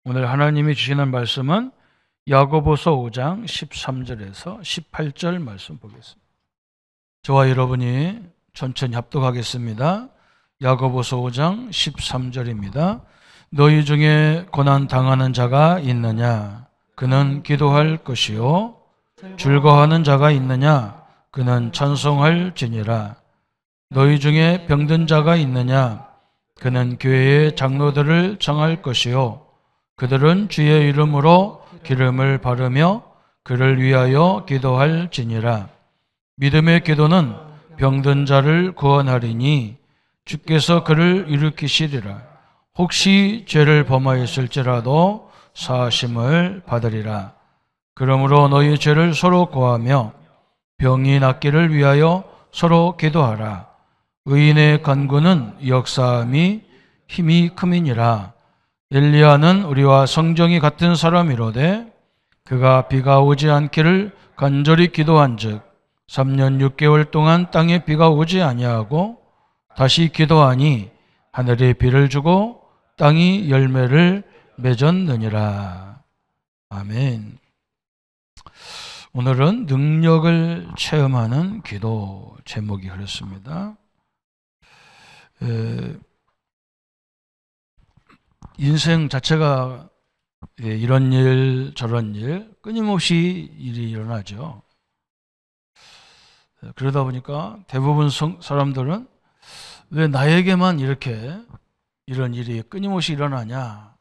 오늘 하나님이 주시는 말씀은 야고보서 5장 13절에서 18절 말씀 보겠습니다. 저와 여러분이 천천히 합독하겠습니다. 야고보서 5장 13절입니다. 너희 중에 고난 당하는 자가 있느냐? 그는 기도할 것이요. 즐거워하는 자가 있느냐? 그는 찬송할지니라. 너희 중에 병든 자가 있느냐? 그는 교회의 장로들을 청할 것이요. 그들은 주의 이름으로 기름을 바르며 그를 위하여 기도할지니라. 믿음의 기도는 병든 자를 구원하리니 주께서 그를 일으키시리라. 혹시 죄를 범하였을지라도 사하심을 받으리라. 그러므로 너희 죄를 서로 고하며 병이 낫기를 위하여 서로 기도하라. 의인의 간구는 역사함이 힘이 큼이니라. 엘리야는 우리와 성정이 같은 사람이로되 그가 비가 오지 않기를 간절히 기도한즉 3년 6개월 동안 땅에 비가 오지 아니하고 다시 기도하니 하늘이 비를 주고 땅이 열매를 맺었느니라. 아멘. 오늘은 능력을 체험하는 기도, 제목이 그렇습니다. 인생 자체가 이런 일 저런 일 끊임없이 일이 일어나죠. 그러다 보니까 대부분 사람들은 왜 나에게만 이렇게 이런 일이 끊임없이 일어나냐,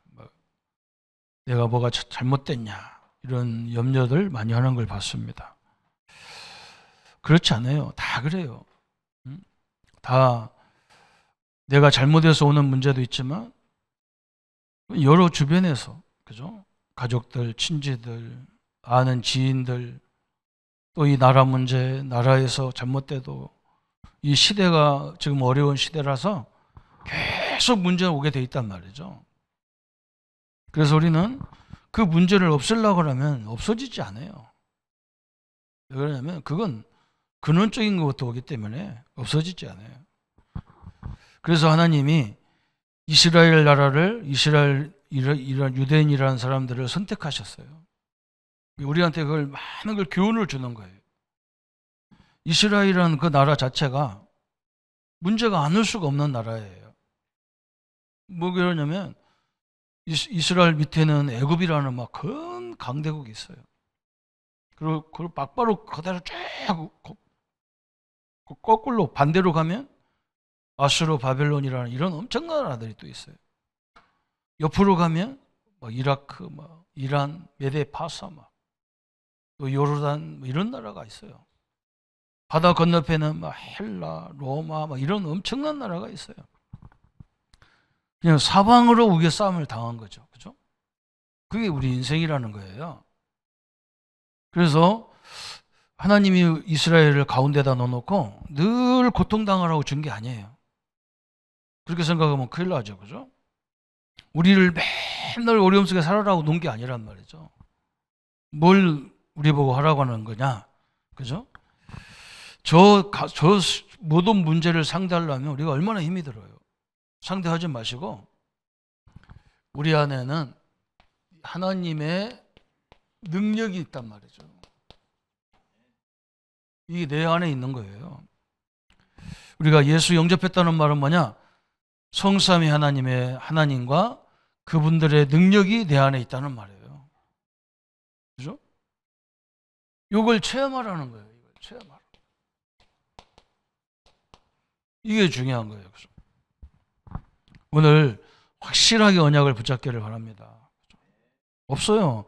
내가 뭐가 잘못됐냐, 이런 염려들 많이 하는 걸 봤습니다. 그렇지 않아요. 다 그래요. 다 내가 잘못해서 오는 문제도 있지만 여러 주변에서, 그죠? 가족들, 친지들, 아는 지인들, 또 이 나라 문제, 나라에서 잘못돼도 이 시대가 지금 어려운 시대라서 계속 문제가 오게 돼 있단 말이죠. 그래서 우리는 그 문제를 없애려고 하면 없어지지 않아요. 왜 그러냐면 그건 근원적인 것부터 오기 때문에 없어지지 않아요. 그래서 하나님이 이스라엘 나라를, 이런 유대인이라는 사람들을 선택하셨어요. 우리한테 그걸 많은 걸 교훈을 주는 거예요. 이스라엘이라는 그 나라 자체가 문제가 안 올 수가 없는 나라예요. 뭐 그러냐면 이스라엘 밑에는 애굽이라는 막 큰 강대국이 있어요. 그리고 그걸 막바로 그대로 쫙 거꾸로 반대로 가면 아수르, 바벨론이라는 이런 엄청난 나라들이 또 있어요. 옆으로 가면 이라크, 이란, 메데, 파사, 또 요르단 이런 나라가 있어요. 바다 건너편에는 헬라, 로마 이런 엄청난 나라가 있어요. 그냥 사방으로 우리가 싸움을 당한 거죠. 그죠? 그게 우리 인생이라는 거예요. 그래서 하나님이 이스라엘을 가운데다 넣어놓고 늘 고통당하라고 준 게 아니에요. 그렇게 생각하면 큰일 나죠. 그죠? 우리를 맨날 어려움 속에 살아라고 놓은 게 아니란 말이죠. 뭘 우리 보고 하라고 하는 거냐? 그죠? 저 모든 문제를 상대하려면 우리가 얼마나 힘이 들어요. 상대하지 마시고 우리 안에는 하나님의 능력이 있단 말이죠. 이게 내 안에 있는 거예요. 우리가 예수 영접했다는 말은 뭐냐? 성삼위 하나님과 그분들의 능력이 내 안에 있다는 말이에요. 그죠? 이걸 체험하라는 거예요. 이걸 체험하라. 이게 중요한 거예요. 그죠? 오늘 확실하게 언약을 붙잡기를 바랍니다. 없어요.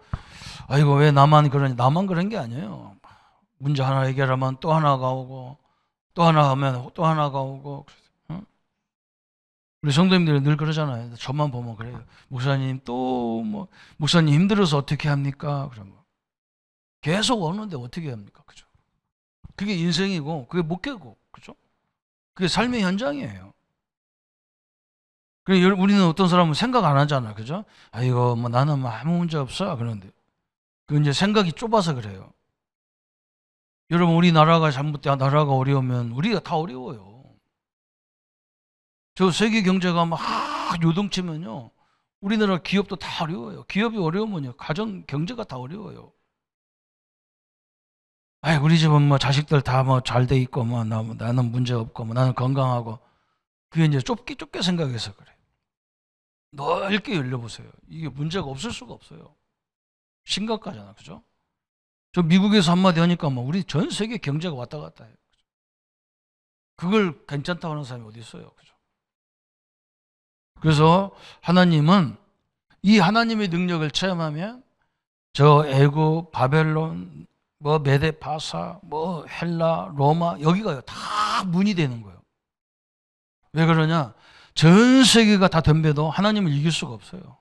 아이고 왜 나만 그러니? 나만 그런 게 아니에요. 문제 하나 해결하면 또 하나가 오고 또 하나 하면 또 하나가 오고. 우리 성도님들이 늘 그러잖아요. 저만 보면 그래요. 목사님 목사님 힘들어서 어떻게 합니까? 그런 거. 계속 오는데 어떻게 합니까? 그죠? 그게 인생이고 그게 목회고, 그죠? 그게 삶의 현장이에요. 우리는 어떤 사람은 생각 안 하잖아, 그죠? 아이고 나는 아무 문제 없어 그런데 그 이제 생각이 좁아서 그래요. 여러분 우리나라가 잘못돼 나라가 어려우면 우리가 다 어려워요. 저 세계 경제가 막 요동치면요 우리나라 기업도 다 어려워요. 기업이 어려우면요, 가정 경제가 다 어려워요. 아이, 우리 집은 뭐 자식들 다 뭐 잘 돼 있고 뭐 나는 문제 없고 뭐 나는 건강하고, 그게 이제 좁게 생각해서 그래. 넓게 열려보세요. 이게 문제가 없을 수가 없어요. 심각하잖아, 그죠? 저 미국에서 한마디 하니까 뭐 우리 전 세계 경제가 왔다 갔다 해요. 그걸 괜찮다고 하는 사람이 어디 있어요, 그죠? 그래서 하나님은 이 하나님의 능력을 체험하면 저 애굽, 바벨론, 뭐 메데 파사, 뭐 헬라, 로마, 여기가 다 문이 되는 거예요. 왜 그러냐? 전 세계가 다 덤벼도 하나님을 이길 수가 없어요.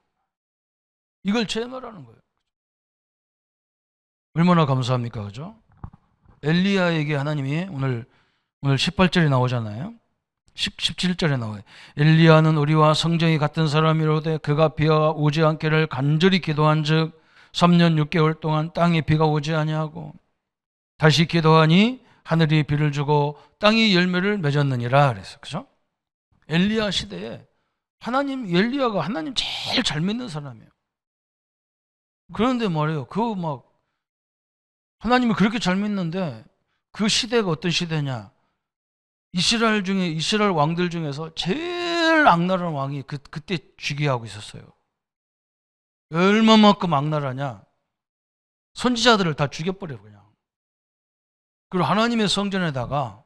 이걸 체험하라는 거예요. 얼마나 감사합니까, 그죠? 엘리야에게 하나님이 오늘 18절에 나오잖아요. 17절에 나와요. 엘리야는 우리와 성정이 같은 사람이로되 그가 비가 오지 않기를 간절히 기도한즉 3년 6개월 동안 땅에 비가 오지 아니하고 다시 기도하니 하늘이 비를 주고 땅이 열매를 맺었느니라 그랬어요. 그죠? 엘리야 시대에 엘리야가 하나님 제일 잘 믿는 사람이에요. 그런데 말이에요. 하나님을 그렇게 잘 믿는데 그 시대가 어떤 시대냐? 이스라엘 왕들 중에서 제일 악랄한 왕이 그때 즉위하고 있었어요. 얼마만큼 악랄하냐? 선지자들을 다 죽여버려 그냥. 그리고 하나님의 성전에다가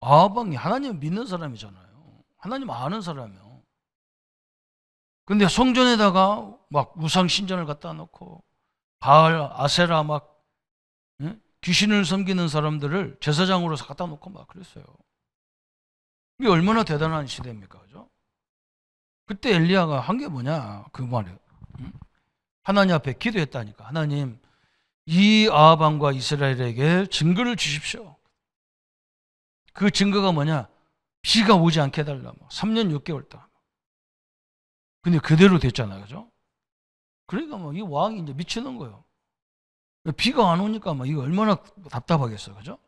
아방이 하나님 믿는 사람이잖아요. 하나님 아는 사람이요. 근데 성전에다가 막 우상 신전을 갖다 놓고 바알, 아세라 막 귀신을 섬기는 사람들을 제사장으로 갖다 놓고 막 그랬어요. 이게 얼마나 대단한 시대입니까, 그죠? 그때 엘리야가 한 게 뭐냐, 그 말이에요. 하나님 앞에 기도했다니까. 하나님, 이 아합 왕과 이스라엘에게 증거를 주십시오. 그 증거가 뭐냐? 비가 오지 않게 해달라. 3년 6개월 동안. 근데 그대로 됐잖아요, 그죠? 그러니까 이 왕이 이제 미치는 거예요. 비가 안 오니까 이거 얼마나 답답하겠어, 그죠?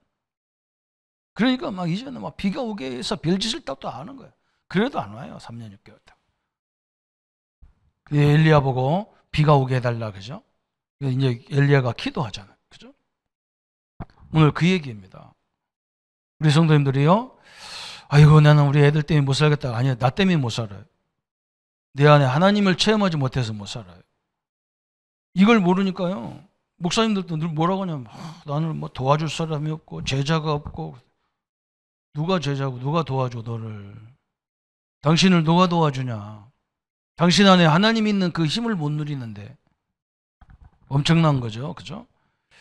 그러니까 이제는 비가 오게 해서 별짓을 또 하는 거예요. 그래도 안 와요, 3년 6개월 동안. 엘리야 보고 비가 오게 해달라, 그죠? 이제 엘리야가 기도하잖아요, 그죠? 오늘 그 얘기입니다. 우리 성도님들이요, 아이고 나는 우리 애들 때문에 못 살겠다. 아니요, 나 때문에 못 살아요. 내 안에 하나님을 체험하지 못해서 못 살아요. 이걸 모르니까요, 목사님들도 늘 뭐라고 하냐면 나는 뭐 도와줄 사람이 없고 제자가 없고. 누가 제자고 누가 도와줘 너를? 당신을 누가 도와주냐? 당신 안에 하나님 있는 그 힘을 못 누리는데 엄청난 거죠, 그죠?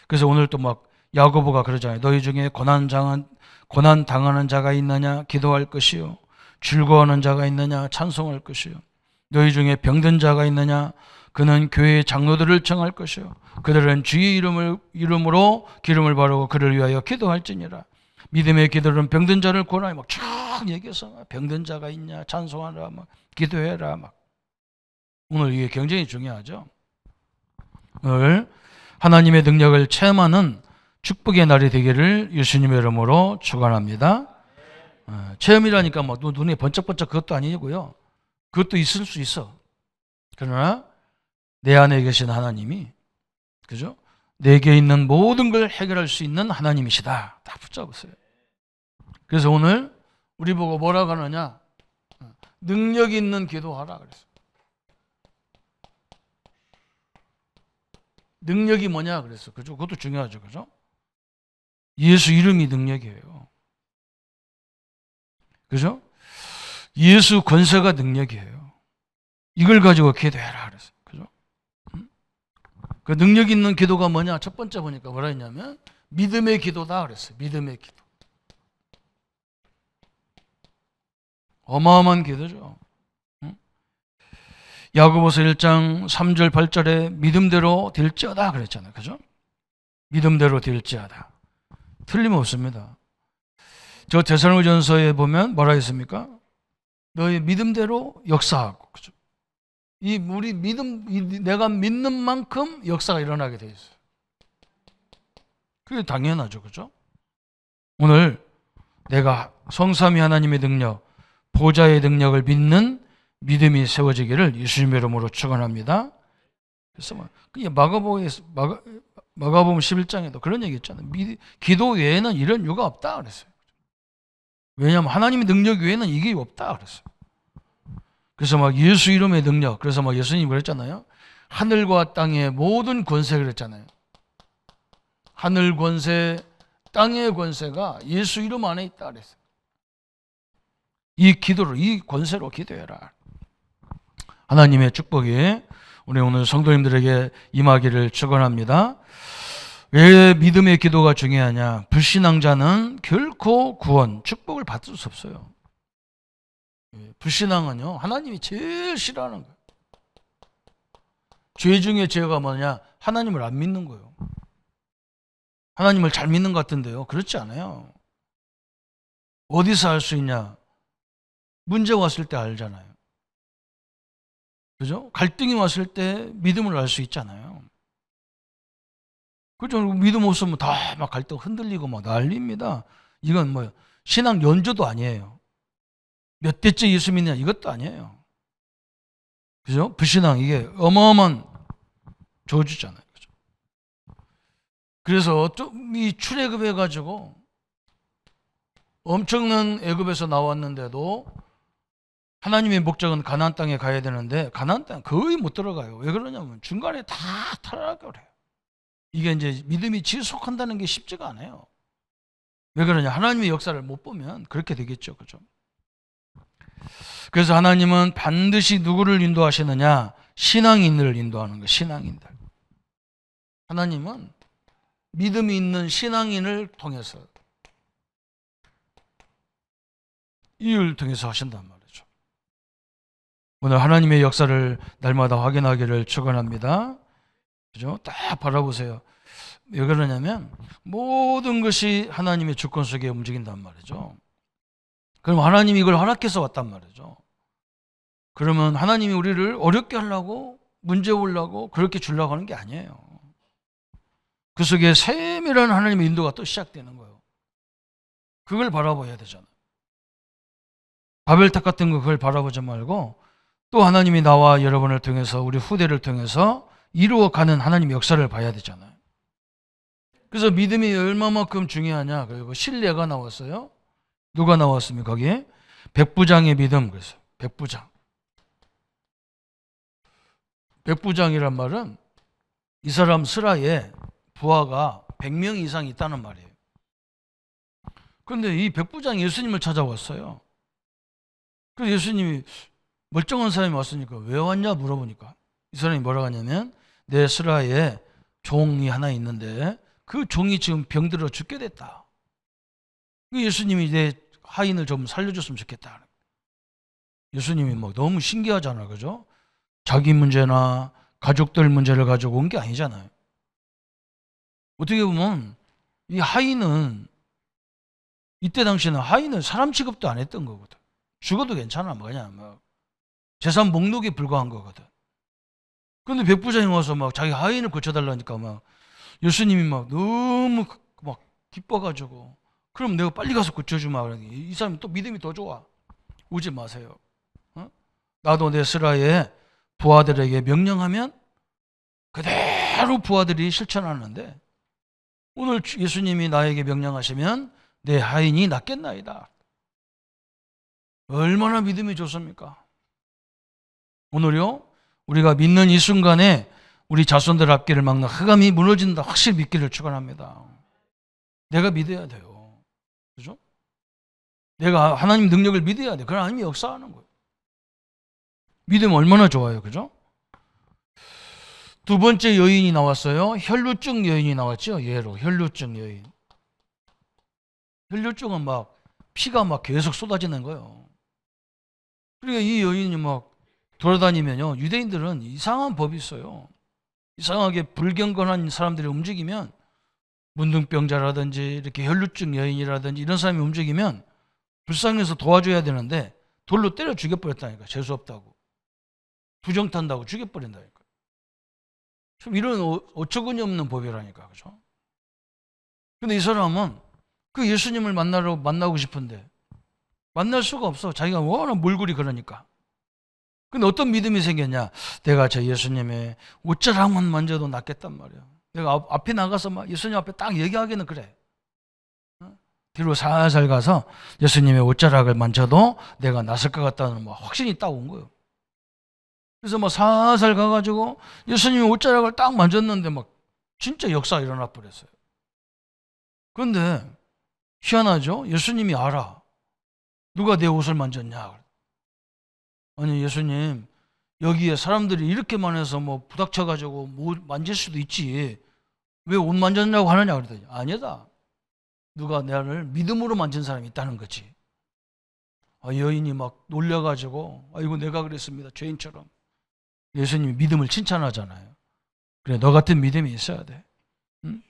그래서 오늘 또 야고보가 그러잖아요. 너희 중에 고난 당하는 자가 있느냐? 기도할 것이요. 즐거워하는 자가 있느냐? 찬송할 것이요. 너희 중에 병든 자가 있느냐? 그는 교회의 장로들을 청할 것이요. 그들은 주의 이름으로 기름을 바르고 그를 위하여 기도할지니라. 믿음의 기도는 병든 자를 구하라. 쭉 얘기해서 병든 자가 있냐? 찬송하라. 기도해라. 오늘 이게 굉장히 중요하죠. 오늘 하나님의 능력을 체험하는 축복의 날이 되기를 예수님의 이름으로 축원합니다. 체험이라니까 눈에 번쩍번쩍 그것도 아니고요. 그것도 있을 수 있어. 그러나 내 안에 계신 하나님이, 그죠? 내게 있는 모든 걸 해결할 수 있는 하나님이시다. 다 붙잡으세요. 그래서 오늘 우리 보고 뭐라고 하느냐? 능력 있는 기도하라 그랬어요. 능력이 뭐냐 그랬어. 그죠? 그것도 중요하죠. 그죠? 예수 이름이 능력이에요. 그죠? 예수 권세가 능력이에요. 이걸 가지고 기도해라 그랬어요. 그죠? 그 능력 있는 기도가 뭐냐? 첫 번째 보니까 뭐라 했냐면 믿음의 기도다 그랬어요. 믿음의 기도. 어마어마한 기도죠. 야고보서 1장 3절 8절에 믿음대로 될지어다 그랬잖아요. 그죠? 믿음대로 될지어다. 틀림없습니다. 저 데살로니가전서에 보면 뭐라 했습니까? 너의 믿음대로 역사하고. 그죠? 내가 믿는 만큼 역사가 일어나게 돼 있어요. 그게 당연하죠. 그죠? 오늘 내가 성삼위 하나님의 능력, 보좌의 능력을 믿는 믿음이 세워지기를 예수님의 이름으로 축원합니다. 그래서 마가복음 11장에도 그런 얘기 있잖아요. 기도 외에는 이런 이유가 없다 그랬어요. 왜냐하면 하나님의 능력 외에는 이게 없다 그랬어요. 그래서 막 예수 이름의 능력, 그래서 막 예수님이 그랬잖아요. 하늘과 땅의 모든 권세 그랬잖아요. 하늘 권세, 땅의 권세가 예수 이름 안에 있다 그랬어요. 이 기도를, 이 권세로 기도해라. 하나님의 축복이 우리 오늘 성도님들에게 임하기를 축원합니다. 왜 믿음의 기도가 중요하냐? 불신앙자는 결코 구원, 축복을 받을 수 없어요. 불신앙은요, 하나님이 제일 싫어하는 거예요. 죄 중에 죄가 뭐냐? 하나님을 안 믿는 거예요. 하나님을 잘 믿는 것 같은데요. 그렇지 않아요. 어디서 알 수 있냐? 문제 왔을 때 알잖아요. 그죠? 갈등이 왔을 때 믿음을 알 수 있잖아요. 그죠? 믿음 없으면 다 막 갈등 흔들리고 막 난립니다. 이건 뭐예요? 신앙 연주도 아니에요. 몇 대째 예수 믿냐 이것도 아니에요. 그죠? 불신앙 이게 어마어마한 저주잖아요. 그죠? 그래서 이 출애굽해 가지고 엄청난 애굽에서 나왔는데도 하나님의 목적은 가나안 땅에 가야 되는데 가나안 땅 거의 못 들어가요. 왜 그러냐면 중간에 다 타락을 해요. 이게 이제 믿음이 지속한다는 게 쉽지가 않아요. 왜 그러냐? 하나님의 역사를 못 보면 그렇게 되겠죠. 그죠? 그래서 하나님은 반드시 누구를 인도하시느냐? 신앙인들을 인도하는 거예요. 신앙인들. 하나님은 믿음이 있는 신앙인을 통해서 이를 통해서 하신단 말이죠. 오늘 하나님의 역사를 날마다 확인하기를 축원합니다. 그죠? 딱 바라보세요. 왜 그러냐면 모든 것이 하나님의 주권 속에 움직인단 말이죠. 그럼 하나님이 이걸 허락해서 왔단 말이죠. 그러면 하나님이 우리를 어렵게 하려고 문제 오려고 그렇게 주려고 하는 게 아니에요. 그 속에 세밀한 하나님의 인도가 또 시작되는 거예요. 그걸 바라봐야 되잖아요. 바벨탑 같은 거 그걸 바라보지 말고 또 하나님이 나와 여러분을 통해서 우리 후대를 통해서 이루어가는 하나님의 역사를 봐야 되잖아요. 그래서 믿음이 얼마만큼 중요하냐. 그리고 신뢰가 나왔어요. 누가 나왔습니까? 거기에 백부장의 믿음. 그래서 백부장. 백부장이란 말은 이 사람 스라에 부하가 100명 이상 있다는 말이에요. 그런데 이 백부장이 예수님을 찾아왔어요. 그래서 예수님이 멀쩡한 사람이 왔으니까 왜 왔냐 물어보니까 이 사람이 뭐라고 하냐면 내 스라에 종이 하나 있는데 그 종이 지금 병들어 죽게 됐다. 예수님이 내 하인을 좀 살려줬으면 좋겠다. 예수님이 뭐 너무 신기하잖아. 그죠? 자기 문제나 가족들 문제를 가지고 온 게 아니잖아요. 어떻게 보면 이 하인은 이때 당시에는 하인은 사람 취급도 안 했던 거거든. 죽어도 괜찮아. 뭐냐. 뭐 재산 목록에 불과한 거거든. 그런데 백부장이 와서 막 자기 하인을 고쳐달라니까 막 예수님이 막 너무 막 기뻐가지고 그럼 내가 빨리 가서 고쳐주마. 그러니 이 사람이 또 믿음이 더 좋아. 오지 마세요. 어? 나도 내 스라에 부하들에게 명령하면 그대로 부하들이 실천하는데 오늘 예수님이 나에게 명령하시면 내 하인이 낫겠나이다. 얼마나 믿음이 좋습니까? 오늘요 우리가 믿는 이 순간에 우리 자손들 앞길을 막는 흑암이 무너진다 확실히 믿기를 축원합니다. 내가 믿어야 돼요. 그죠? 내가 하나님 능력을 믿어야 돼. 그럼 하나님이 역사하는 거예요. 믿으면 얼마나 좋아요. 그죠? 두 번째 여인이 나왔어요. 혈루증 여인이 나왔죠. 예로 혈루증 여인. 혈루증은 막 피가 막 계속 쏟아지는 거예요. 그러니까 이 여인이 막 돌아다니면요. 유대인들은 이상한 법이 있어요. 이상하게 불경건한 사람들이 움직이면 문둥병자라든지 이렇게 혈루증 여인이라든지 이런 사람이 움직이면 불쌍해서 도와줘야 되는데 돌로 때려 죽여버렸다니까. 재수없다고. 부정탄다고 죽여버린다니까. 좀 이런 어처구니 없는 법이라니까. 그죠? 근데 이 사람은 그 예수님을 만나고 싶은데 만날 수가 없어. 자기가 워낙 몰골이 그러니까. 근데 어떤 믿음이 생겼냐? 내가 저 예수님의 옷자락만 만져도 낫겠단 말이야. 내가 앞에 나가서 막 예수님 앞에 딱 얘기하기는 그래. 뒤로 살살 가서 예수님의 옷자락을 만져도 내가 낫을 것 같다는 막 확신이 딱 온 거예요. 그래서 막 살살 가가지고 예수님의 옷자락을 딱 만졌는데 막 진짜 역사가 일어나 버렸어요. 그런데 희한하죠? 예수님이 알아. 누가 내 옷을 만졌냐? 아니 예수님, 여기에 사람들이 이렇게 많아서 뭐 부닥쳐가지고 뭐 만질 수도 있지. 왜 옷 만졌냐고 하느냐 그러더니 아니다. 누가 나를 믿음으로 만진 사람이 있다는 거지. 여인이 막 놀려가지고 아이고 내가 그랬습니다. 죄인처럼. 예수님이 믿음을 칭찬하잖아요. 그래, 너 같은 믿음이 있어야 돼. 응?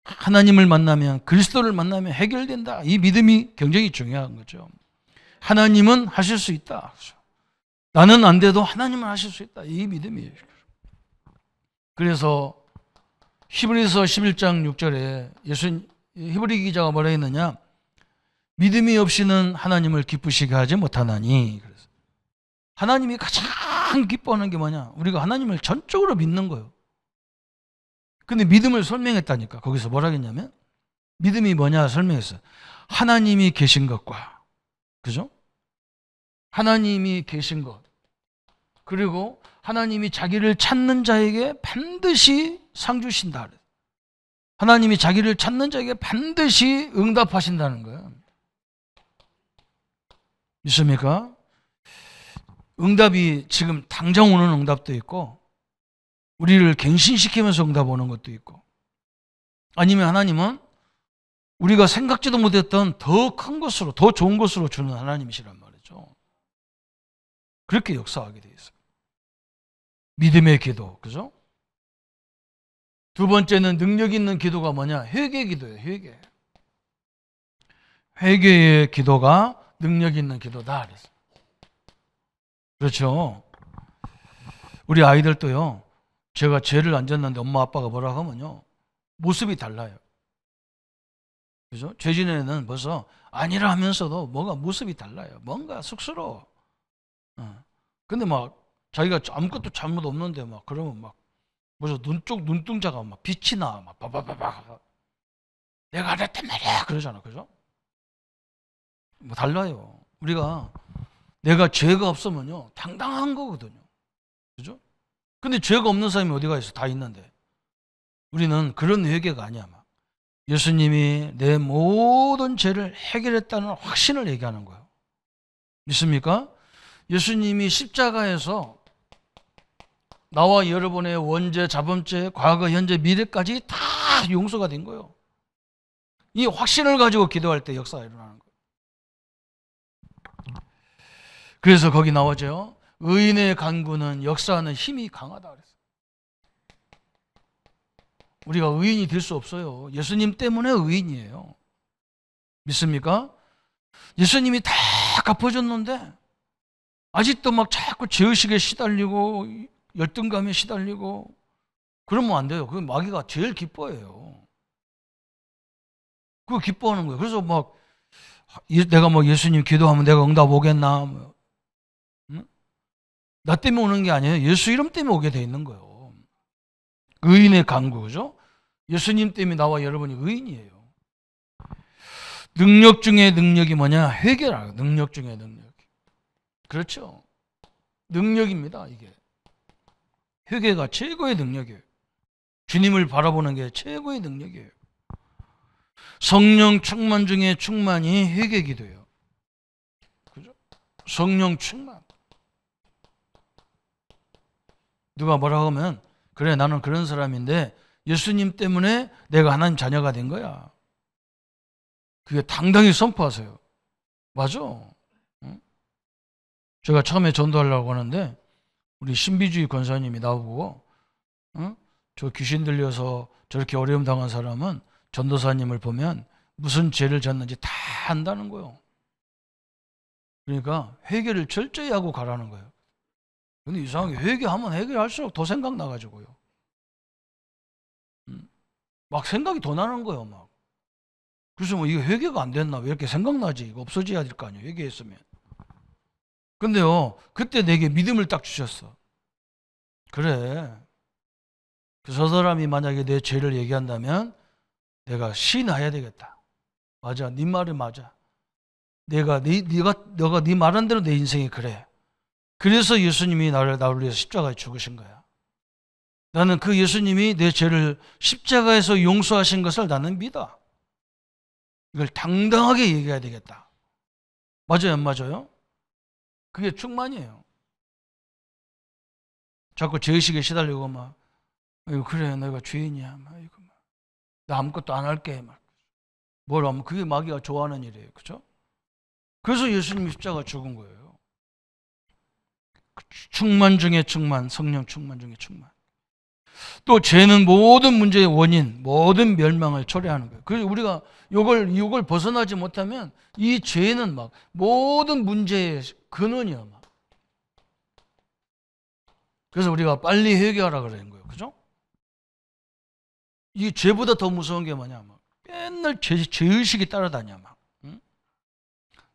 하나님을 만나면, 그리스도를 만나면 해결된다. 이 믿음이 굉장히 중요한 거죠. 하나님은 하실 수 있다. 나는 안 돼도 하나님은 하실 수 있다. 이 믿음이에요. 그래서 히브리서 11장 6절에 히브리 기자가 뭐라 했느냐? 믿음이 없이는 하나님을 기쁘시게 하지 못하나니. 그래서 하나님이 가장 기뻐하는 게 뭐냐? 우리가 하나님을 전적으로 믿는 거예요. 근데 믿음을 설명했다니까. 거기서 뭐라 했냐면 믿음이 뭐냐 설명했어요. 하나님이 계신 것과, 그죠? 하나님이 계신 것, 그리고 하나님이 자기를 찾는 자에게 반드시 상 주신다. 하나님이 자기를 찾는 자에게 반드시 응답하신다는 거예요. 믿습니까? 응답이 지금 당장 오는 응답도 있고, 우리를 갱신시키면서 응답 오는 것도 있고, 아니면 하나님은 우리가 생각지도 못했던 더 큰 것으로, 더 좋은 것으로 주는 하나님이시란 말이죠. 그렇게 역사하게 돼 있어요. 믿음의 기도, 그죠? 두 번째는 능력 있는 기도가 뭐냐? 회개 기도예요, 회개. 회개의 기도가 능력 있는 기도다. 그래서. 그렇죠. 우리 아이들도요, 제가 죄를 안 졌는데 엄마 아빠가 뭐라 하면요, 모습이 달라요. 그죠? 죄진 애는 벌써 아니라 하면서도 뭔가 모습이 달라요. 뭔가 쑥스러워. 근데 막 자기가 아무것도 잘못 없는데 막 그러면 막 벌써 눈동자가 막 빛이 나. 막 바바바바. 내가 안 했단 말이야. 그러잖아. 그죠? 뭐 달라요. 우리가 내가 죄가 없으면요, 당당한 거거든요. 그죠? 근데 죄가 없는 사람이 어디가 있어? 다 있는데. 우리는 그런 회개가 아니야. 막. 예수님이 내 모든 죄를 해결했다는 확신을 얘기하는 거예요. 믿습니까? 예수님이 십자가에서 나와 여러분의 원죄, 자범죄, 과거, 현재, 미래까지 다 용서가 된 거예요. 이 확신을 가지고 기도할 때 역사가 일어나는 거예요. 그래서 거기 나오죠. 의인의 간구는 역사하는 힘이 강하다 그랬어요. 우리가 의인이 될 수 없어요. 예수님 때문에 의인이에요. 믿습니까? 예수님이 다 갚아줬는데 아직도 막 자꾸 죄의식에 시달리고 열등감에 시달리고 그러면 안 돼요. 그 마귀가 제일 기뻐해요. 그거 기뻐하는 거예요. 그래서 막 내가 뭐 예수님 기도하면 내가 응답 오겠나? 뭐. 응? 나 때문에 오는 게 아니에요. 예수 이름 때문에 오게 돼 있는 거예요. 의인의 간구, 그죠? 예수님 때문에 나와 여러분이 의인이에요. 능력 중에 능력이 뭐냐? 회개라. 능력 중에 능력. 그렇죠. 능력입니다, 이게. 회개가 최고의 능력이에요. 주님을 바라보는 게 최고의 능력이에요. 성령 충만 중에 충만이 회개 기도예요. 그죠? 성령 충만. 누가 뭐라고 하면 그래 나는 그런 사람인데 예수님 때문에 내가 하나님 자녀가 된 거야. 그게 당당히 선포하세요. 맞아. 응? 제가 처음에 전도하려고 하는데 우리 신비주의 권사님이 나오고 응? 저 귀신 들려서 저렇게 어려움 당한 사람은 전도사님을 보면 무슨 죄를 졌는지 다 안다는 거예요. 그러니까 회개를 철저히 하고 가라는 거예요. 근데 이상하게 회개하면 회개할수록 더 생각나가지고요. 막 생각이 더 나는 거예요, 막. 그래서 뭐 이거 회개가 안 됐나? 왜 이렇게 생각나지? 이거 없어져야 될 거 아니에요, 회개했으면. 근데요, 그때 내게 믿음을 딱 주셨어. 그래. 저 사람이 만약에 내 죄를 얘기한다면 내가 시인해야 되겠다. 맞아. 네 말이 맞아. 너가 네 말한 대로 내 인생이 그래. 그래서 예수님이 나를 위해서 십자가에 죽으신 거야. 나는 그 예수님이 내 죄를 십자가에서 용서하신 것을 나는 믿어. 이걸 당당하게 얘기해야 되겠다. 맞아요, 안 맞아요? 그게 충만이에요. 자꾸 죄의식에 시달리고 막, 아이고, 그래, 내가 죄인이야. 막, 이거 막. 나 아무것도 안 할게. 막. 뭘 하면 그게 마귀가 좋아하는 일이에요. 그죠? 그래서 예수님이 십자가 죽은 거예요. 충만 중에 충만, 성령 충만 중에 충만. 또 죄는 모든 문제의 원인, 모든 멸망을 초래하는 거예요. 그래서 우리가 이걸 벗어나지 못하면 이 죄는 막 모든 문제의 근원이야. 막. 그래서 우리가 빨리 회개하라 그러는 거예요. 그죠? 이 죄보다 더 무서운 게 뭐냐? 막 맨날 죄의식이 따라다녀. 막. 응?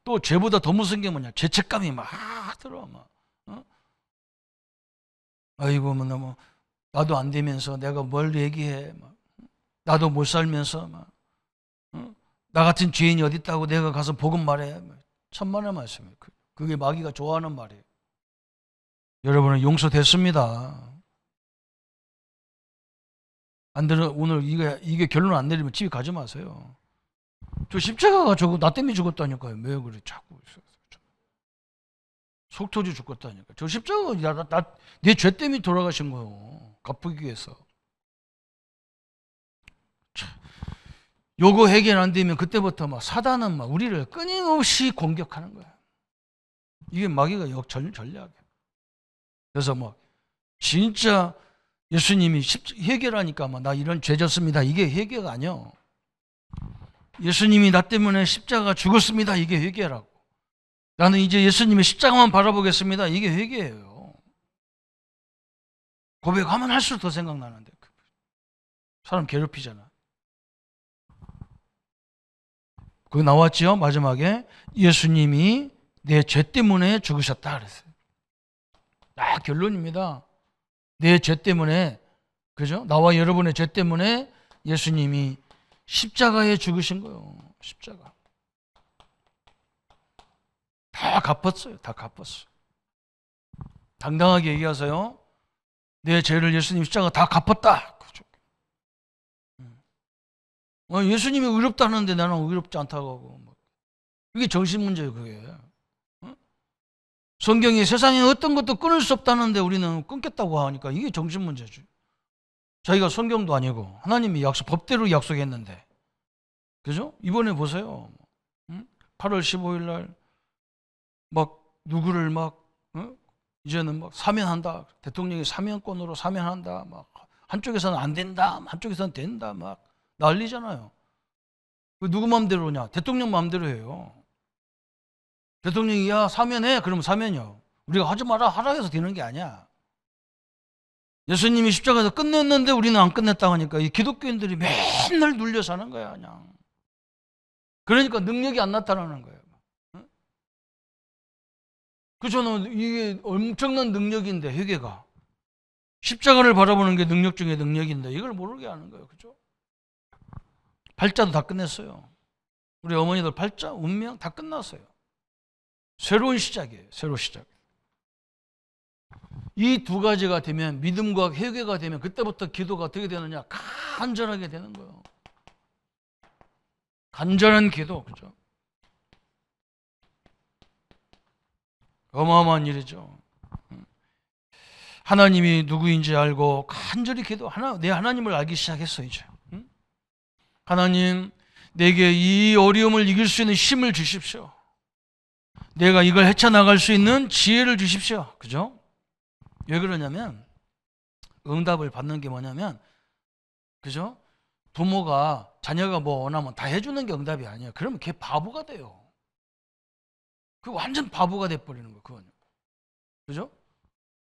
또 죄보다 더 무서운 게 뭐냐? 죄책감이 막 들어. 막. 어? 아이고, 뭐, 나도 안 되면서 내가 뭘 얘기해. 막. 나도 못 살면서 막. 어? 나 같은 죄인이 어디 있다고 내가 가서 복음 말해. 천만의 말씀이에요. 그게 마귀가 좋아하는 말이에요. 여러분은 용서됐습니다. 안 되는 오늘 이게 결론 안 내리면 집에 가지 마세요. 저 십자가가 저거 나 때문에 죽었다니까요. 왜 그래 자꾸 속 터져 죽었다니까. 저 십자가가 내 죄 때문에 돌아가신 거예요. 갚기 위해서. 요거 해결 안 되면 그때부터 막 사단은 막 우리를 끊임없이 공격하는 거야. 이게 마귀가 전략이야. 그래서 뭐 진짜 예수님이 해결하니까 막 나 이런 죄 졌습니다. 이게 해결가 아니야. 예수님이 나 때문에 십자가 죽었습니다. 이게 회개라고. 나는 이제 예수님의 십자가만 바라보겠습니다. 이게 회개예요. 고백하면 할수록 더 생각나는데 사람 괴롭히잖아. 거기 나왔죠. 마지막에 예수님이 내 죄 때문에 죽으셨다 그랬어요. 결론입니다. 내 죄 때문에, 그죠? 나와 여러분의 죄 때문에 예수님이 십자가에 죽으신 거예요. 십자가. 다 갚았어요. 다 갚았어요. 당당하게 얘기하세요. 내 죄를 예수님 십자가 다 갚았다. 그죠? 예수님이 의롭다는데 나는 의롭지 않다고 하고. 그게 정신 문제예요, 그게. 성경이 세상에 어떤 것도 끊을 수 없다는데 우리는 끊겠다고 하니까 이게 정신 문제죠. 자기가 성경도 아니고 하나님이 법대로 약속했는데. 그죠? 이번에 보세요. 8월 15일 날 막 누구를 막 이제는 막 사면한다. 대통령이 사면권으로 사면한다. 막 한쪽에서는 안 된다. 한쪽에서는 된다. 막 난리잖아요. 누구 마음대로냐? 대통령 마음대로 해요. 대통령이 야 사면해. 그러면 사면이요. 우리가 하지 마라 하라 해서 되는 게 아니야. 예수님이 십자가에서 끝냈는데 우리는 안 끝냈다고 하니까 이 기독교인들이 맨날 눌려 사는 거야 그냥. 그러니까 능력이 안 나타나는 거예요. 그렇잖아요. 이게 엄청난 능력인데 회개가. 십자가를 바라보는 게 능력 중에 능력인데 이걸 모르게 하는 거예요. 그죠? 팔자도 다 끝냈어요. 우리 어머니들 팔자, 운명 다 끝났어요. 새로운 시작이에요. 새로운 시작. 이 두 가지가 되면 믿음과 회개가 되면 그때부터 기도가 어떻게 되느냐? 간절하게 되는 거예요. 간절한 기도. 그죠? 어마어마한 일이죠. 하나님이 누구인지 알고 간절히 기도 내 하나님을 알기 시작했어 이제. 하나님 내게 이 어려움을 이길 수 있는 힘을 주십시오. 내가 이걸 헤쳐나갈 수 있는 지혜를 주십시오. 그죠? 왜 그러냐면 응답을 받는 게 뭐냐면 그죠? 부모가 자녀가 뭐 원하면 다 해주는 게 응답이 아니에요. 그러면 걔 바보가 돼요. 그 완전 바보가 돼버리는 거예요. 그건. 그죠?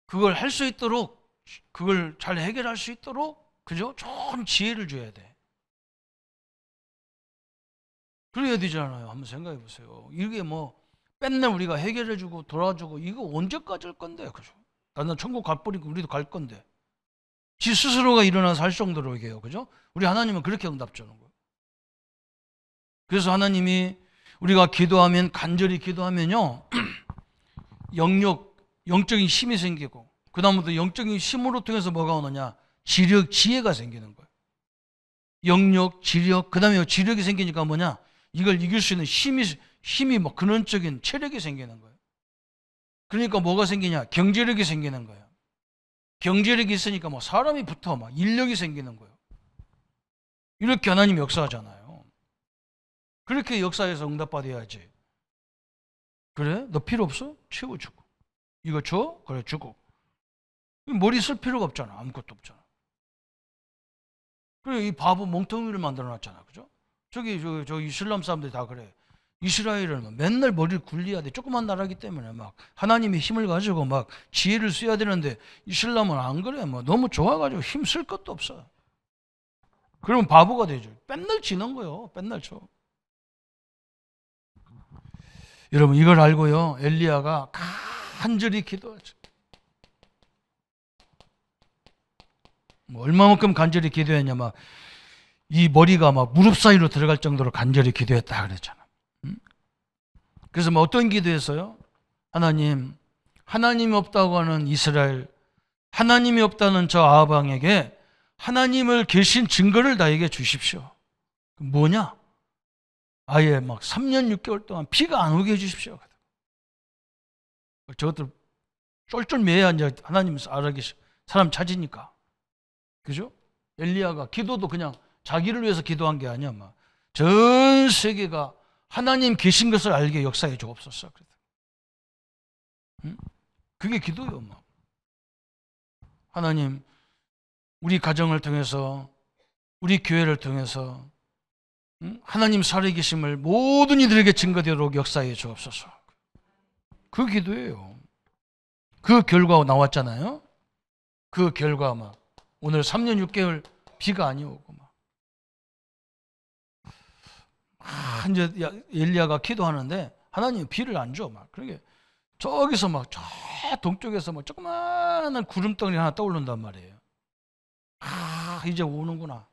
그걸 할 수 있도록 그걸 잘 해결할 수 있도록 그죠? 좋은 지혜를 줘야 돼. 그래야 되잖아요. 한번 생각해 보세요. 이게 뭐 맨날 우리가 해결해주고 돌아주고 이거 언제까지 할 건데, 그죠? 나는 천국 갈 뻔이고 우리도 갈 건데. 지 스스로가 일어나서 할 정도로 얘기해요, 그죠? 우리 하나님은 그렇게 응답 주는 거예요. 그래서 하나님이 우리가 기도하면, 간절히 기도하면요, 영적인 힘이 생기고, 그 다음부터 영적인 힘으로 통해서 뭐가 오느냐? 지혜가 생기는 거예요. 영역, 지력, 그 다음에 지력이 생기니까 뭐냐? 이걸 이길 수 있는 힘이 뭐 근원적인 체력이 생기는 거예요. 그러니까 뭐가 생기냐? 경제력이 생기는 거예요. 경제력이 있으니까 뭐 사람이 붙어 막 인력이 생기는 거예요. 이렇게 하나님이 역사하잖아요. 그렇게 역사해서 응답받아야지. 그래? 너 필요 없어? 채워주고. 이거 줘? 그래, 주고. 머리 쓸 필요가 없잖아. 아무것도 없잖아. 그래, 이 바보 멍텅이를 만들어놨잖아. 그죠? 저 이슬람 사람들이 다 그래. 이스라엘은 맨날 머리를 굴려야 돼. 조그만 나라기 때문에 막 하나님의 힘을 가지고 막 지혜를 써야 되는데, 이슬람은 안 그래. 뭐 너무 좋아가지고 힘 쓸 것도 없어. 그러면 바보가 되죠. 맨날 지는 거예요. 맨날 쳐. 여러분, 이걸 알고요, 엘리야가 간절히 기도하죠. 뭐 얼마만큼 간절히 기도했냐, 막 이 머리가 막 무릎 사이로 들어갈 정도로 간절히 기도했다 그랬잖아. 그래서 뭐 어떤 기도했어요? 하나님이 없다고 하는 이스라엘, 하나님이 없다는 저 아합 왕에게 하나님을 계신 증거를 나에게 주십시오. 뭐냐? 아예 막 3년 6개월 동안 비가 안 오게 해주십시오. 저것들 쫄쫄매야 이제 하나님 알아계시 사람 찾으니까. 그죠? 엘리야가 기도도 그냥 자기를 위해서 기도한 게 아니야. 막 전 세계가 하나님 계신 것을 알게 역사해 주옵소서. 그게 기도예요. 막. 하나님, 우리 가정을 통해서, 우리 교회를 통해서 하나님 살아계심을 모든 이들에게 증거되도록 역사해 주옵소서. 그 기도예요. 그 결과가 나왔잖아요. 그 결과 막 오늘 3년 6개월 비가 안 오고 막 이제 엘리야가 기도하는데 하나님이 비를 안 줘. 막 그러게 저기서 막 저 동쪽에서 막 조그마한 구름덩이 하나 떠오른단 말이에요. 이제 오는구나.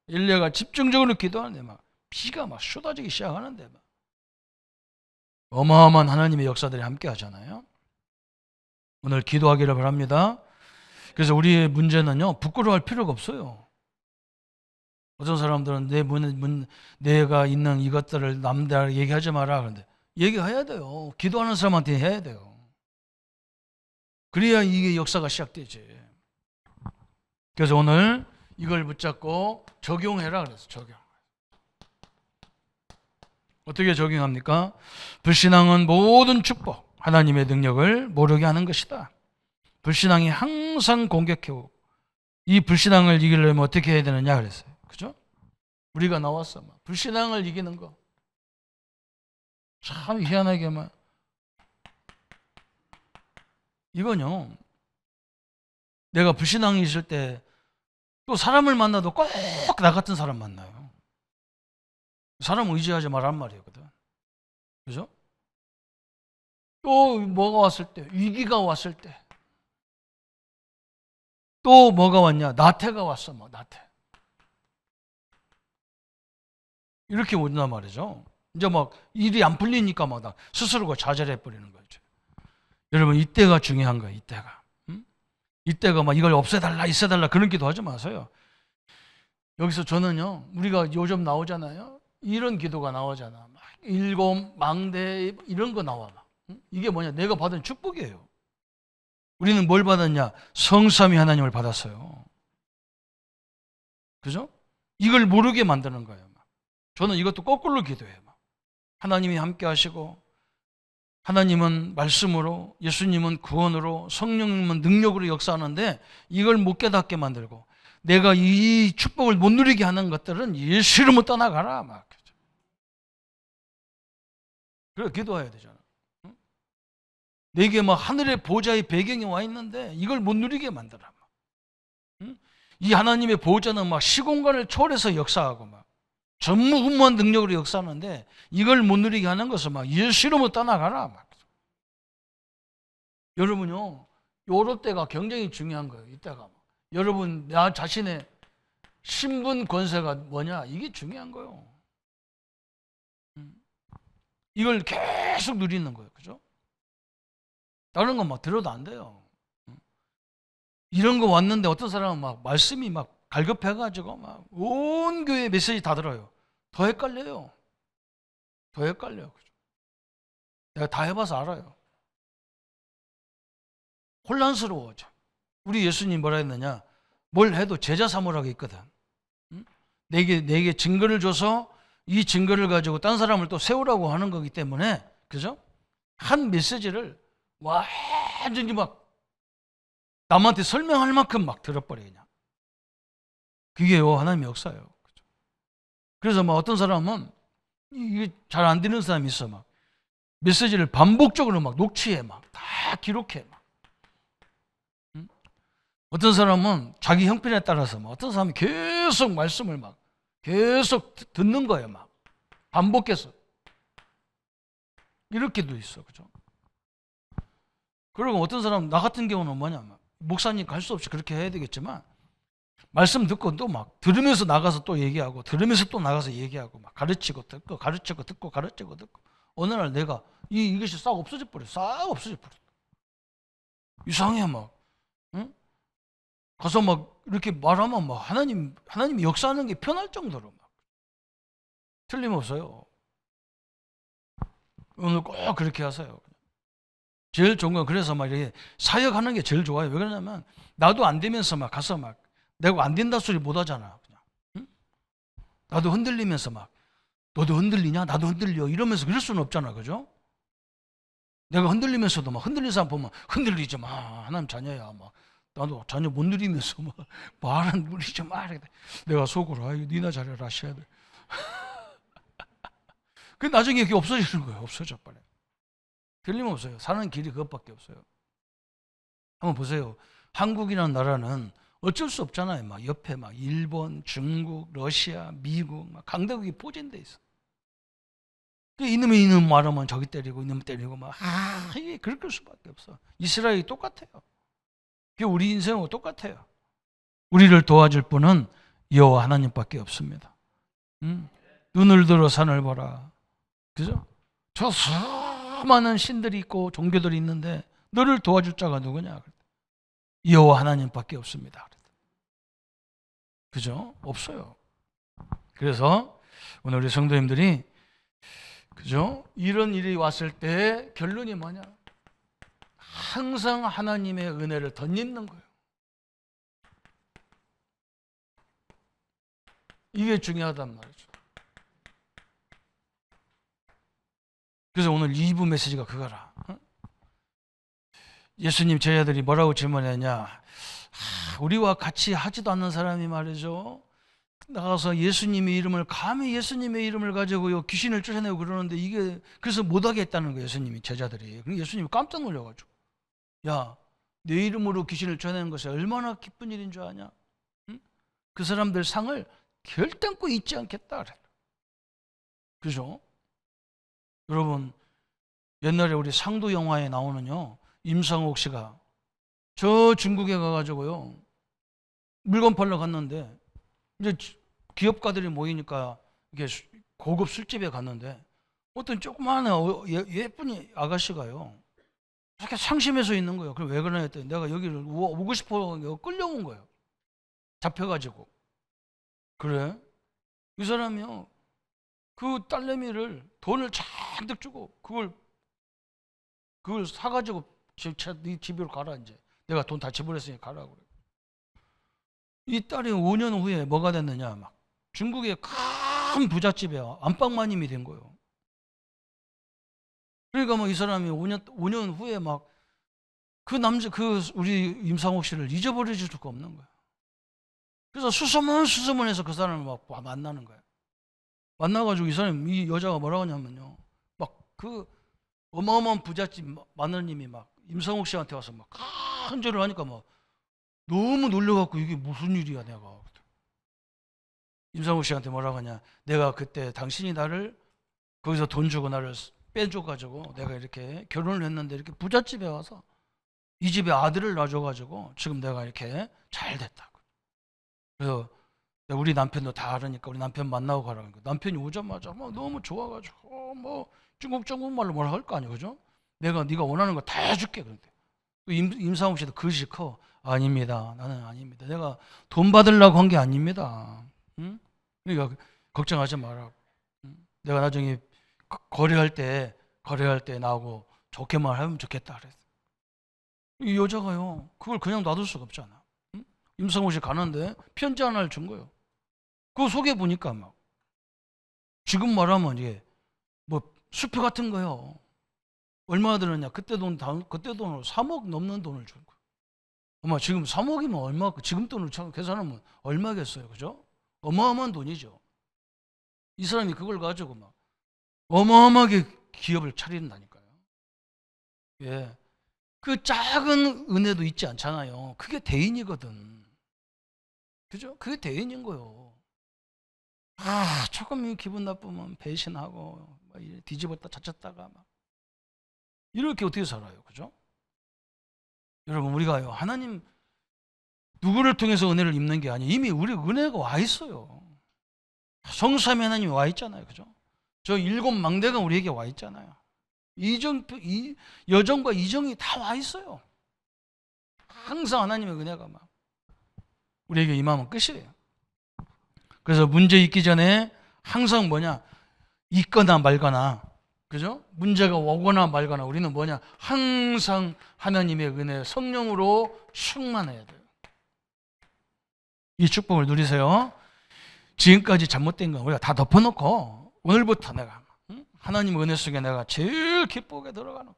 엘리야가 집중적으로 기도하는데 막 비가 막 쏟아지기 시작하는데 막 어마어마한 하나님의 역사들이 함께 하잖아요. 오늘 기도하기를 바랍니다. 그래서 우리의 문제는요, 부끄러워할 필요가 없어요. 어떤 사람들은 내가 있는 이것들을 남들에게 얘기하지 마라. 그런데 얘기해야 돼요. 기도하는 사람한테 해야 돼요. 그래야 이게 역사가 시작되지. 그래서 오늘 이걸 붙잡고 적용해라 그랬어. 적용. 어떻게 적용합니까? 불신앙은 모든 축복, 하나님의 능력을 모르게 하는 것이다. 불신앙이 항상 공격해오고, 이 불신앙을 이기려면 어떻게 해야 되느냐 그랬어요. 그죠? 우리가 나왔어. 불신앙을 이기는 거. 참 희한하게만. 이건요, 내가 불신앙이 있을 때 또 사람을 만나도 꼭 나 같은 사람 만나요. 사람 의지하지 말란 말이거든. 그죠? 또 뭐가 왔을 때, 위기가 왔을 때, 또 뭐가 왔냐? 나태가 왔어. 막 나태. 이렇게 온단 말이죠. 이제 막 일이 안 풀리니까 막 스스로가 좌절해 버리는 거죠. 여러분, 이때가 중요한 거예요. 이때가. 이때가 막 이걸 없애달라, 있애달라 그런 기도 하지 마세요. 여기서 저는요, 우리가 요즘 나오잖아요. 이런 기도가 나오잖아. 막 일곱, 망대 이런 거 나와. 막. 이게 뭐냐? 내가 받은 축복이에요. 우리는 뭘 받았냐? 성삼위 하나님을 받았어요. 그죠? 이걸 모르게 만드는 거예요. 저는 이것도 거꾸로 기도해요. 하나님이 함께 하시고, 하나님은 말씀으로, 예수님은 구원으로, 성령님은 능력으로 역사하는데 이걸 못 깨닫게 만들고, 내가 이 축복을 못 누리게 하는 것들은 예수 이름으로 떠나가라. 막. 그래 기도해야 되잖아. 내게 막 하늘의 보좌의 배경이 와 있는데 이걸 못 누리게 만들어. 이 하나님의 보좌는 막 시공간을 초월해서 역사하고 막 전무후무한 능력으로 역사하는데 이걸 못 누리게 하는 것은 막 예수 이름으로 떠나가라. 막. 여러분요, 요럴 때가 굉장히 중요한 거예요. 이때가 여러분 나 자신의 신분 권세가 뭐냐, 이게 중요한 거예요. 이걸 계속 누리는 거예요. 그죠? 다른 건 막 들어도 안 돼요. 이런 거 왔는데 어떤 사람은 막 말씀이 막 갈급해가지고 막 온 교회 메시지 다 들어요. 더 헷갈려요. 더 헷갈려요. 그죠? 내가 다 해봐서 알아요. 혼란스러워져. 우리 예수님 뭐라 했느냐? 뭘 해도 제자 삼으라고 했거든. 내게 증거를 줘서 이 증거를 가지고 딴 사람을 또 세우라고 하는 거기 때문에, 그죠? 한 메시지를 완전히 막 남한테 설명할 만큼 막 들어버려 그냥. 그게 하나님의 역사예요. 그죠? 그래서 막 어떤 사람은 이게 잘 안 되는 사람이 있어. 막 메시지를 반복적으로 막 녹취해, 막 다 기록해. 막. 어떤 사람은 자기 형편에 따라서 막 어떤 사람이 계속 말씀을 막 계속 듣는 거예요. 막 반복해서. 이렇게도 있어. 그죠? 그리고 어떤 사람, 나 같은 경우는 뭐냐, 목사님 갈 수 없이 그렇게 해야 되겠지만 말씀 듣고 또 막 들으면서 나가서 또 얘기하고 들으면서 또 나가서 얘기하고 막 가르치고 듣고 가르치고 듣고 가르치고 듣고 어느 날 내가 이것이 싹 없어져 버려. 싹 없어져 버려. 이상해. 막 응? 가서 막 이렇게 말하면 막 하나님이 역사하는 게 편할 정도로 막 틀림없어요. 오늘 꼭 그렇게 하세요. 제일 좋은 건 그래서 막 이렇게 사역하는 게 제일 좋아요. 왜 그러냐면 나도 안 되면서 막 가서 막 내가 안 된다 소리 못 하잖아. 그냥. 응? 나도 흔들리면서 막 너도 흔들리냐? 나도 흔들려. 이러면서 그럴 수는 없잖아. 그죠? 내가 흔들리면서도 막 흔들리는 사람 보면 흔들리지 마. 하나님 자녀야. 막 나도 자녀 못 누리면서 막 말은 누리지 마. 내가 속으로 아유 니나 잘해라 하셔야 돼. 그 나중에 그게 없어지는 거예요. 없어져 버려. 틀림없어요. 사는 길이 그것밖에 없어요. 한번 보세요. 한국이라는 나라는 어쩔 수 없잖아요. 막 옆에 막 일본, 중국, 러시아, 미국 막 강대국이 포진돼 있어. 이놈이 이놈 말하면 저기 때리고 이놈 때리고 막 이게 그럴 수밖에 없어. 이스라엘이 똑같아요. 그게 우리 인생하고 똑같아요. 우리를 도와줄 분은 여호와 하나님밖에 없습니다. 눈을 들어 산을 보라. 그죠? 저 수많은 신들이 있고 종교들이 있는데 너를 도와줄 자가 누구냐? 여호와 하나님밖에 없습니다. 그죠? 없어요. 그래서 오늘 우리 성도님들이 그죠? 이런 일이 왔을 때 결론이 뭐냐? 항상 하나님의 은혜를 덧입는 거예요. 이게 중요하단 말이죠. 그래서 오늘 2부 메시지가 그거라. 예수님 제자들이 뭐라고 질문했냐? 우리와 같이 하지도 않는 사람이 말이죠. 나가서 예수님의 이름을 감히 예수님의 이름을 가지고 귀신을 쫓아내고 그러는데 이게 그래서 못하게 했다는 거예요. 예수님이 제자들이. 예수님이 깜짝 놀라가지고 야, 내 이름으로 귀신을 쫓아내는 것이 얼마나 기쁜 일인 줄 아냐? 응? 그 사람들 상을 결단코 잊지 않겠다 그래. 그죠? 여러분 옛날에 우리 상도 영화에 나오는요 임상옥 씨가 저 중국에 가가지고요 물건 팔러 갔는데 이제 기업가들이 모이니까 이게 고급 술집에 갔는데 어떤 조그마한 예쁜 아가씨가요 이렇게 상심해서 있는 거예요. 그럼 왜 그러냐 했더니 내가 여기를 오고 싶어 끌려온 거예요. 잡혀가지고. 그래? 이 사람이요 그 딸내미를 돈을 잔뜩 주고 그걸 사가지고 네 집으로 가라 이제 내가 돈 다 지불했으니 가라고 그래. 이 딸이 5년 후에 뭐가 됐느냐 막 중국의 큰 부잣집에 안방마님이 된 거예요. 그러니까 뭐 이 사람이 5년 후에 막 그 우리 임상옥 씨를 잊어버릴 수가 없는 거야. 그래서 수소문해서 그 사람을 막 만나는 거야. 만나가지고 이 여자가 뭐라고 하냐면요. 막 그 어마어마한 부잣집 마누님이 막 임상옥 씨한테 와서 막 큰절을 하니까 막 너무 놀려갖고 이게 무슨 일이야 내가. 임상욱 씨한테 뭐라고 하냐, 내가 그때 당신이 나를 거기서 돈 주고 나를 빼줘가지고 내가 이렇게 결혼을 했는데 이렇게 부잣집에 와서 이 집에 아들을 낳아줘가지고 지금 내가 이렇게 잘 됐다고. 그래서 우리 남편도 다 알으니까 우리 남편 만나고 가라고 하니까 남편이 오자마자 막 너무 좋아가지고 뭐 중국말로 뭐라 할 거 아니에요, 그죠? 내가 네가 원하는 거 다 해줄게. 그런데 임상욱 씨도 그릇이 커. 아닙니다. 나는 아닙니다. 내가 돈 받으려고 한 게 아닙니다. 응? 그러니까 걱정하지 마라. 내가 나중에 거래할 때 나하고 좋게만 하면 좋겠다 그랬어. 이 여자가요, 그걸 그냥 놔둘 수가 없잖아. 응? 임상욱 씨 가는데 편지 하나를 준 거예요. 그거 속에 보니까 막 지금 말하면 이게 뭐 수표 같은 거요. 얼마나 들었냐? 그때 돈으로 3억 넘는 돈을 준 거예요. 아마 지금 3억이면 얼마? 지금 돈으로 계산하면 얼마겠어요, 그죠? 어마어마한 돈이죠. 이 사람이 그걸 가지고 막 어마어마하게 기업을 차린다니까요. 예, 그 작은 은혜도 있지 않잖아요. 그게 대인이거든. 그죠? 그게 대인인 거요. 조금 기분 나쁘면 배신하고 막 뒤집었다 젖혔다가 막 이렇게 어떻게 살아요, 그죠? 여러분, 우리가요, 하나님 누구를 통해서 은혜를 입는 게 아니에요. 이미 우리 은혜가 와 있어요. 성삼위 하나님이 와 있잖아요, 그죠? 저 7망대가 우리에게 와 있잖아요. 여정과 이정이 다 와 있어요. 항상 하나님의 은혜가 막 우리에게 임하면 끝이에요. 그래서 문제 있기 전에 항상 뭐냐, 있거나 말거나, 그죠? 문제가 오거나 말거나 우리는 뭐냐, 항상 하나님의 은혜, 성령으로 충만해야 돼요. 이 축복을 누리세요. 지금까지 잘못된 건 우리가 다 덮어놓고 오늘부터 내가 하나님의 은혜 속에 내가 제일 기쁘게 들어가는.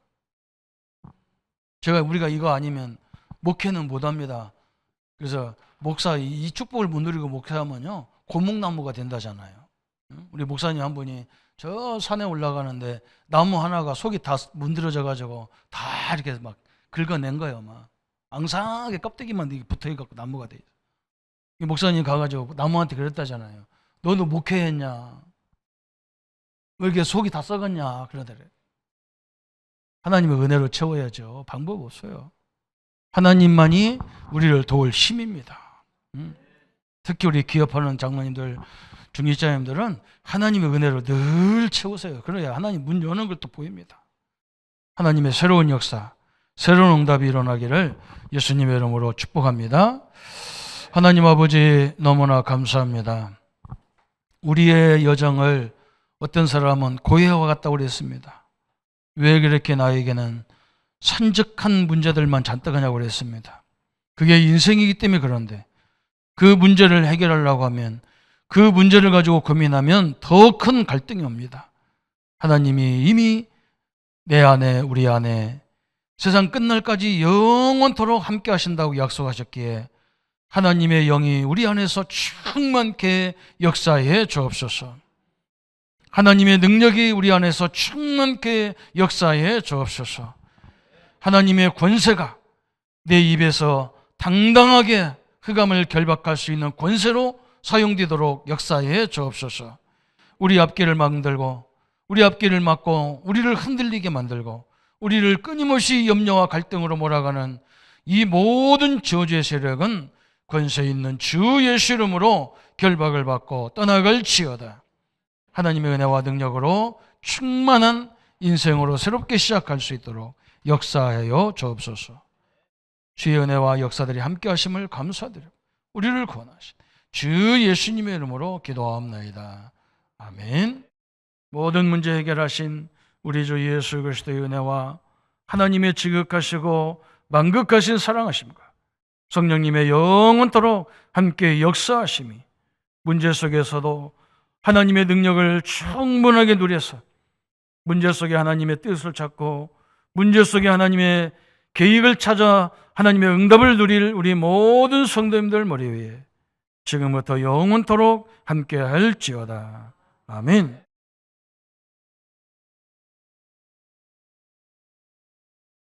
우리가 이거 아니면 목회는 못합니다. 그래서 목사 이 축복을 못 누리고 목회하면요 고목나무가 된다잖아요. 우리 목사님 한 분이 저 산에 올라가는데 나무 하나가 속이 다 문드러져 가지고 다 이렇게 막 긁어낸 거예요. 막 앙상하게 껍데기만 붙어있고 나무가 돼 있어요. 목사님 가가지고 나무한테 그랬다잖아요. 너도 목회했냐? 왜 이렇게 속이 다 썩었냐? 그러더래. 하나님의 은혜로 채워야죠. 방법 없어요. 하나님만이 우리를 도울 힘입니다. 특히 우리 기업하는 장로님들, 중직자님들은 하나님의 은혜로 늘 채우세요. 그래야 하나님 문 여는 것도 보입니다. 하나님의 새로운 역사, 새로운 응답이 일어나기를 예수님의 이름으로 축복합니다. 하나님 아버지, 너무나 감사합니다. 우리의 여정을 어떤 사람은 고해와 같다고 그랬습니다. 왜 그렇게 나에게는 산적한 문제들만 잔뜩 하냐고 그랬습니다. 그게 인생이기 때문에 그런데 그 문제를 해결하려고 하면, 그 문제를 가지고 고민하면 더 큰 갈등이 옵니다. 하나님이 이미 내 안에, 우리 안에 세상 끝날까지 영원토록 함께 하신다고 약속하셨기에 하나님의 영이 우리 안에서 충만케 역사해 주옵소서. 하나님의 능력이 우리 안에서 충만케 역사해 주옵소서. 하나님의 권세가 내 입에서 당당하게 흑암을 결박할 수 있는 권세로 사용되도록 역사해 주옵소서. 우리 앞길을 만들고, 우리 앞길을 막고, 우리를 흔들리게 만들고, 우리를 끊임없이 염려와 갈등으로 몰아가는 이 모든 저주의 세력은 권세 있는 주 예수 이름으로 결박을 받고 떠나갈지어다. 하나님의 은혜와 능력으로 충만한 인생으로 새롭게 시작할 수 있도록 역사하여 주옵소서. 주의 은혜와 역사들이 함께 하심을 감사드려 우리를 구원하신 주 예수님의 이름으로 기도하옵나이다. 아멘. 모든 문제 해결하신 우리 주 예수 그리스도의 은혜와 하나님의 지극하시고 만극하신 사랑하심과 성령님의 영원토록 함께 역사하심이 문제 속에서도 하나님의 능력을 충분하게 누려서 문제 속에 하나님의 뜻을 찾고 문제 속에 하나님의 계획을 찾아 하나님의 응답을 누릴 우리 모든 성도님들 머리 위에 지금부터 영원토록 함께 할지어다. 아멘.